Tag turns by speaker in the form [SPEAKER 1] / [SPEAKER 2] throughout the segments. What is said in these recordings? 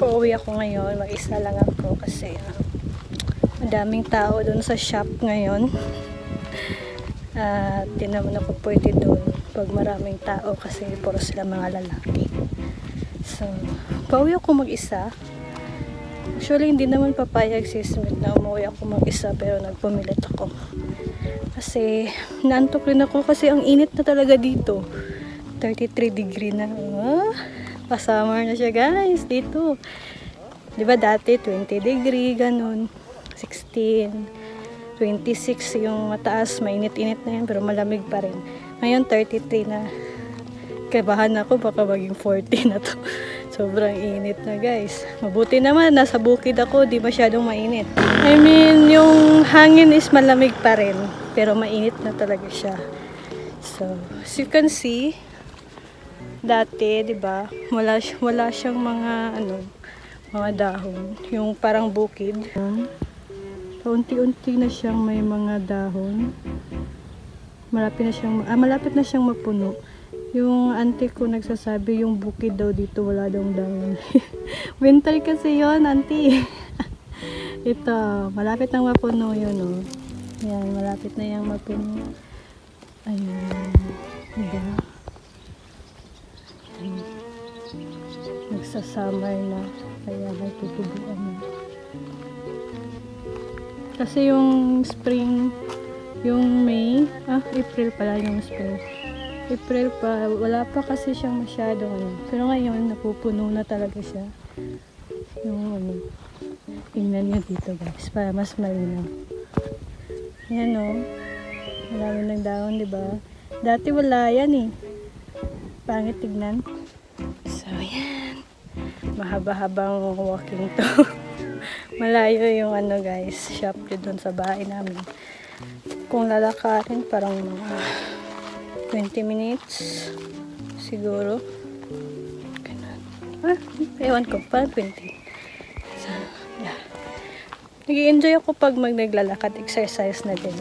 [SPEAKER 1] Pauwi ako ngayon, mag-isa lang ako kasi madaming tao doon sa shop ngayon. At di naman ako pwede doon pag maraming tao kasi puro sila mga lalaki. So, pauwi ako mag-isa. Actually, hindi naman papayag si Smith na umuwi ako mag-isa pero nagpumilit ako. Kasi naantok rin ako kasi ang init na talaga dito. 33 degree na. Pa-summer na siya guys dito. Diba dati 20 degree ganun. 16, 26 yung mataas. Mainit-init na yan pero malamig pa rin. Ngayon 33 na. Kabahan ako baka maging 40 na to. Sobrang init na guys. Mabuti naman nasa bukid ako, di masyadong mainit. I mean, yung hangin is malamig pa rin, pero mainit na talaga siya. So, as you can see, dati, di ba, wala siyang mga dahon. Yung parang bukid. Unti-unti na siyang may mga dahon. Malapit na siyang mapuno. Yung auntie ko nagsasabi yung bukid daw dito wala daw dahon. Winter kasi yon auntie. Ito, malapit nang mapuno yun, oh. Yan, malapit na yung mapuno. Ayun. Diba? Nagsasummer na. Kaya nagtutubuan na. Kasi yung spring, yung May, April pala yung spring. April pa, wala pa kasi siyang masyadong pero ngayon napupuno na talaga siya. Yung tingnan nyo dito guys, para mas malinaw. Yan o, marami ng dahon, diba? Dati wala yan eh. Pangit tignan. So yan, mahaba-habang walking to. Malayo yung guys, shop doon sa bahay namin. Kung lalakarin parang mga 20 minutes siguro. Ganun. Ewan ko pa 20. So, yeah. Nag-i-enjoy ako pag naglalakad, exercise na din.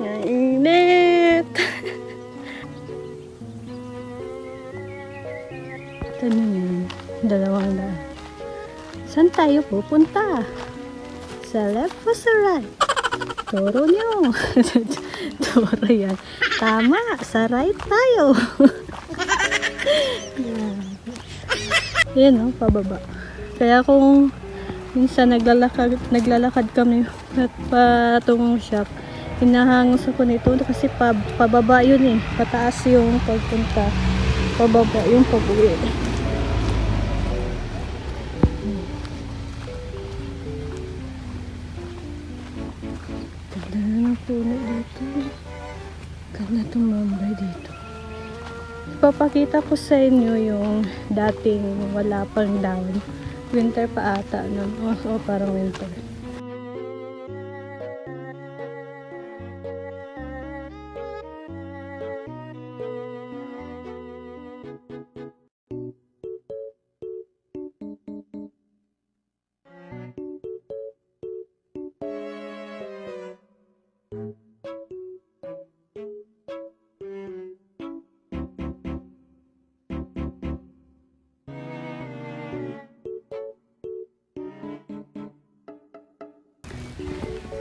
[SPEAKER 1] Ang init. Ito na yun. 200. Saan tayo pupunta? Sa left o sa right? Turo nyo. Turo yan. Tama. Sa right tayo. Yan o, pababa. Kaya kung minsan naglalakad kami at patungong shop, hinahangos ako nito kasi pababa yun eh. Pataas yung pagpunta. Pababa yung pag-uwi. Puno dito. Ganda tumambay dito. Ipapakita ko sa inyo yung dating wala pang dahon. Winter pa ata. Parang winter.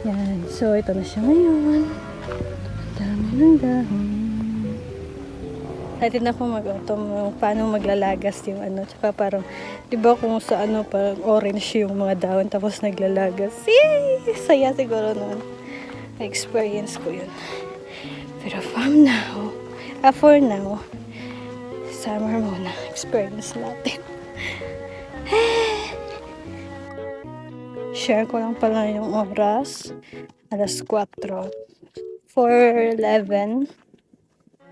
[SPEAKER 1] Yan. So, ito na siya ngayon. Dami ng dahon. Natin ako mag-autumn paano maglalagas yung tsaka parang, di ba kung sa parang orange yung mga dahon tapos naglalagas. Yay! Saya siguro nun. Na-experience ko yun. Pero for now, summer muna. Experience natin. Share ko lang pala yung oras. Alas 4. 4:11.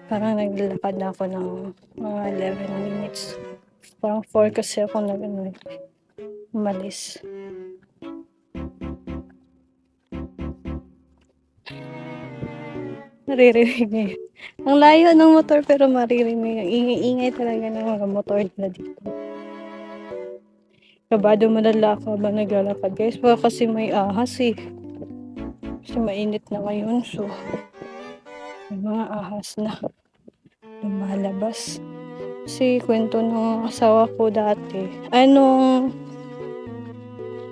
[SPEAKER 1] Parang naglalakad na ako ng mga 11 minutes. Parang 4 kasi ako umalis. Naririnig niya yun. Ang layo ng motor pero maririnig. Ang ingay-ingay talaga ng mga motor nila dito. Kabado malala ako ba naglalakad guys? Baka kasi may ahas eh. Kasi mainit na ngayon so may mga ahas na lumalabas. Kasi kwento ng asawa ko dati.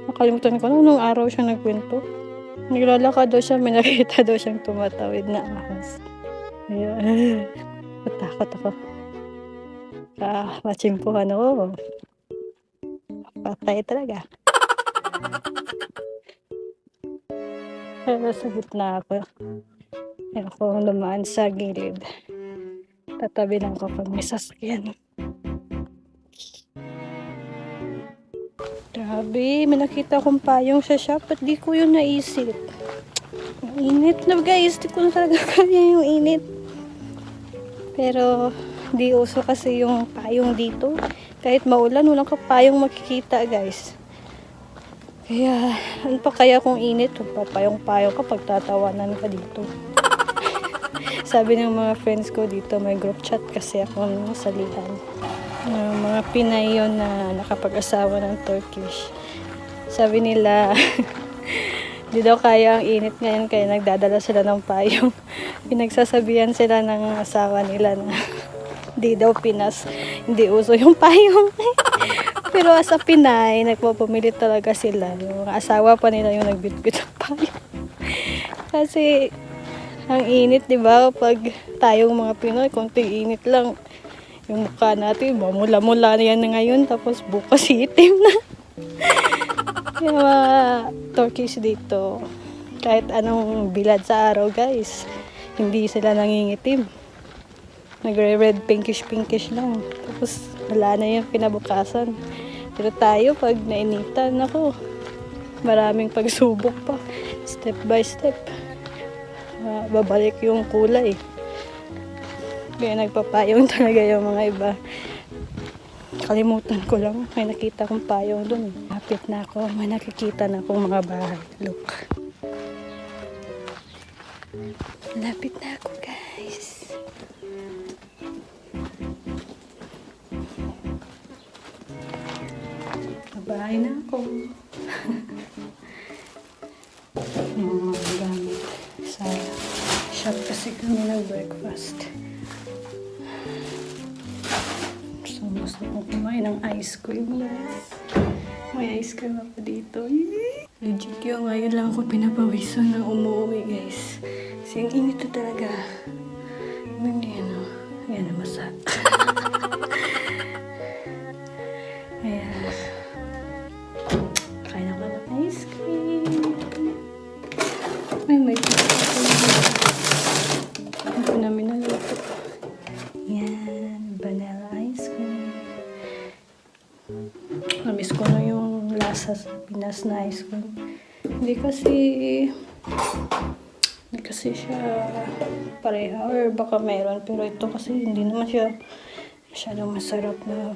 [SPEAKER 1] Nakalimutan ko nung araw siya nagkwento. Naglalakad daw siya, may nakita daw siyang tumatawid na ahas. Ayun. Natakot ako. Matsimpuhan ako. Patay talaga. Pero nasa gitna ako. Ayun ako lumaan sa gilid. Tatabi lang ko pag may sasakyan. Grabe, may nakita akong payong sa shop at di ko yun naisip. Ang init na guys, di ko na talaga kaya yung init. Pero di uso kasi yung payong dito. Kahit maulan, walang payong makikita guys. Kaya, ano pa kaya kung init? Papayong-payong kapag tatawanan ka dito. Sabi ng mga friends ko dito, may group chat kasi ako nasalihan. Mga Pinay yun na nakapag-asawa ng Turkish. Sabi nila, di daw kaya ang init ngayon kaya nagdadala sila ng payong. Pinagsasabihan sila ng asawa nila na di daw Pinas, hindi uso yung payong. Pero as a Pinay, nagpapamilit talaga sila. Yung asawa pa nila yung nagbitbit ng payong. Kasi ang init, di ba? Pag tayong mga Pinoy, konting init lang. Yung mukha natin, mamula-mula na yan na ngayon, tapos bukas itim na. Yung mga Turkish dito, kahit anong bilad sa araw guys, hindi sila nangingitim. Nagre-red pinkish lang. Tapos wala na yung kinabukasan. Pero tayo, pag nainitan ako, maraming pagsubok pa. Step by step. Babalik yung kulay. Kaya nagpapayong talaga yung mga iba. Kalimutan ko lang. May nakita kong payong dun. Lapit na ako. May nakikita na akong mga bahay. Look. Lapit na ako guys. Bahay na ako. Yung mga gamit sa shop kasi kami nag-breakfast. Gusto kong kumain ng ice cream, guys. May ice cream ako dito. Legit yung ngayon lang ako pinapawisan ng umuwi, guys. Kasi ang init na talaga. Yan na masa. Ayan. Kain ako ng ice cream. May ito namin naluto. Yan. Vanilla ice cream. Namiss ko na yung lasa sa Pinas na ice cream. Hindi kasi siya pareha or baka meron, pero ito kasi hindi naman siya masyadong masarap na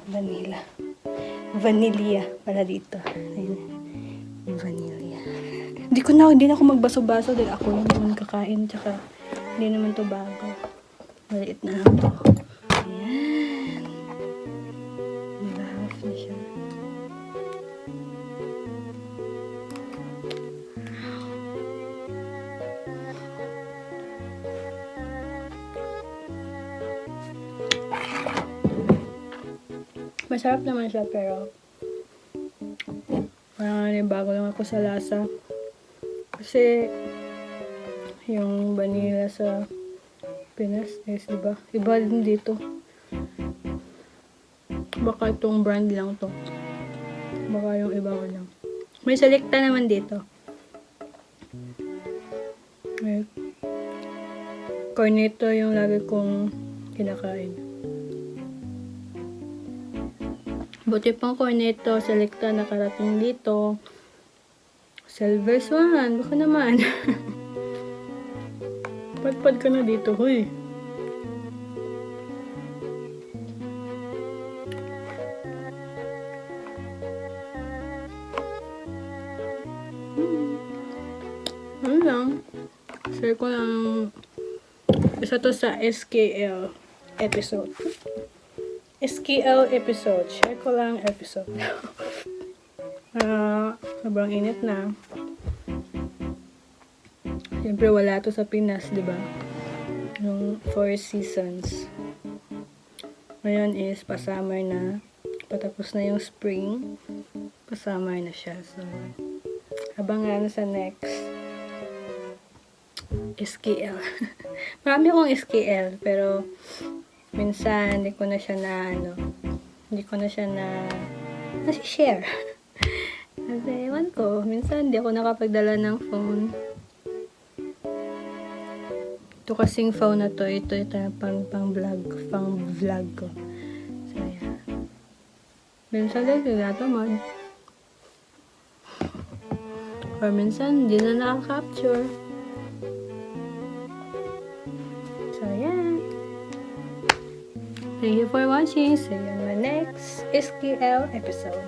[SPEAKER 1] vanilla pala dito. Ayun. Vanilla. Hindi na ako magbaso-baso dahil ako yung naman kakain, tsaka hindi naman to bago. Maliit na lang to. Ayan. Nag-half na siya. Masarap naman siya pero parang bago lang ako sa lasa. Kasi yung vanilla sa Pinas is diba? Iba din dito. Baka itong brand lang to. Baka yung iba ko lang. May selecta naman dito. May cornetto yung lagi kong kinakain. Buti pang cornetto, selecta nakarating dito. Silver Swan, baka naman. Padpad ka na dito, huy. Ano lang. Share ko lang. Isa to sa SKL episode. SKL episode. Share ko lang episode. Sobrang init na. Siyempre wala to sa Pinas, di ba? Yung Four Seasons. Ngayon is pa-summer na. Patapos na yung spring. Pa-summer na siya. So, abangan sa next SKL. Marami akong SKL, pero minsan hindi ko na siya share. Kasi ewan ko, minsan hindi ako nakapagdala ng phone. Ito kasing phone na to, ito pang vlog ko. So, yeah. Minsan din tinatamad. Or minsan, hindi na nakaka-capture. So, yeah. Thank you for watching. See you in my next SQL episode.